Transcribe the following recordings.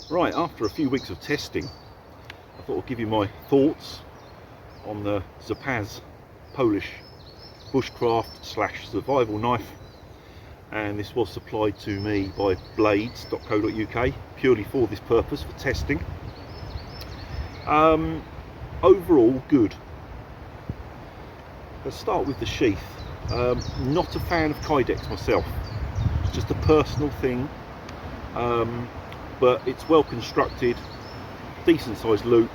Right, after a few weeks of testing, I thought I'd give you my thoughts on the Zapaz Polish bushcraft / survival knife, and this was supplied to me by blades.co.uk purely for this purpose, for testing. Overall good. Let's start with the sheath. Not a fan of Kydex myself, it's just a personal thing, but it's well constructed, decent sized loop.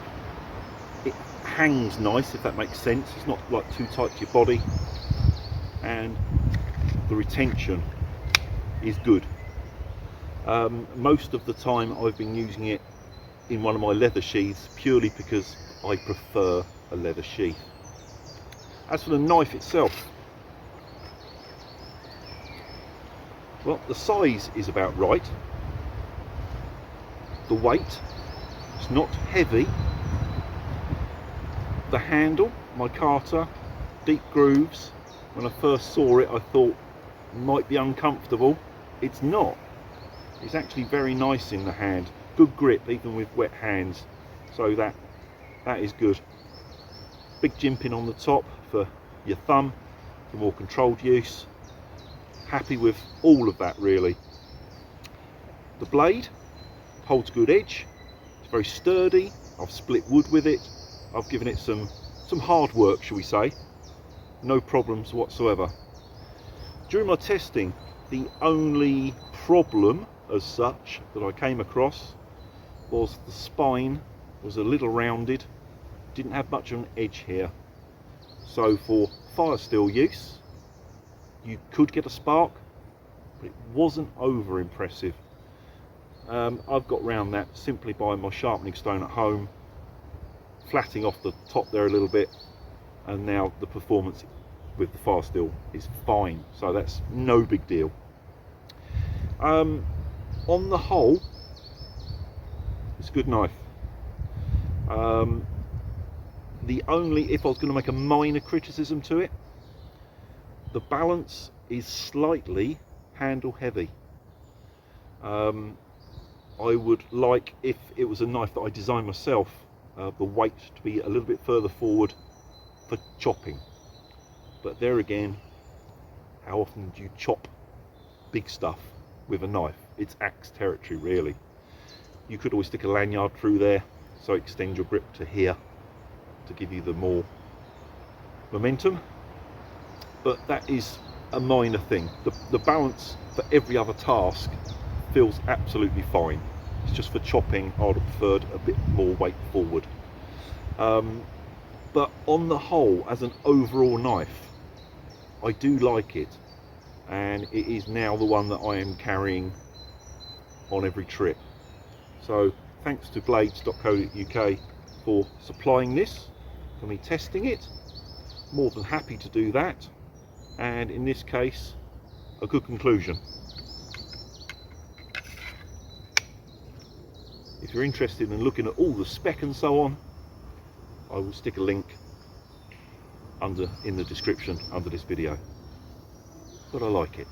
It hangs nice, if that makes sense. It's not like too tight to your body, and the retention is good. Most of the time I've been using it in one of my leather sheaths purely because I prefer a leather sheath. As for the knife itself, well, the size is about right. The weight, it's not heavy. The handle, micarta, deep grooves. When I first saw it, I thought it might be uncomfortable. It's not. It's actually very nice in the hand. Good grip, even with wet hands. So that is good. Big jimping on the top for your thumb, for more controlled use. Happy with all of that, really. The blade holds good edge. It's very sturdy. I've split wood with it. I've given it some hard work, shall we say. No problems whatsoever. During my testing, the only problem as such that I came across was the spine was a little rounded, didn't have much of an edge here. So for fire steel use, you could get a spark, but it wasn't over impressive. I've got round that simply by my sharpening stone at home, flatting off the top there a little bit, and now the performance with the fire steel is fine, so that's no big deal. On the whole, it's a good knife. The only, if I was going to make a minor criticism to it, the balance is slightly handle heavy. I would like, if it was a knife that I designed myself, the weight to be a little bit further forward for chopping. But there again, how often do you chop big stuff with a knife? It's axe territory, really. You could always stick a lanyard through there, so extend your grip to here to give you the more momentum. But that is a minor thing. The balance for every other task feels absolutely fine. It's just for chopping I would have preferred a bit more weight forward. But on the whole, as an overall knife, I do like it, and it is now the one that I am carrying on every trip. So thanks to blades.co.uk for supplying this, for me testing it. More than happy to do that, and in this case, a good conclusion. If you're interested in looking at all the spec and so on, I will stick a link in the description under this video. But I like it.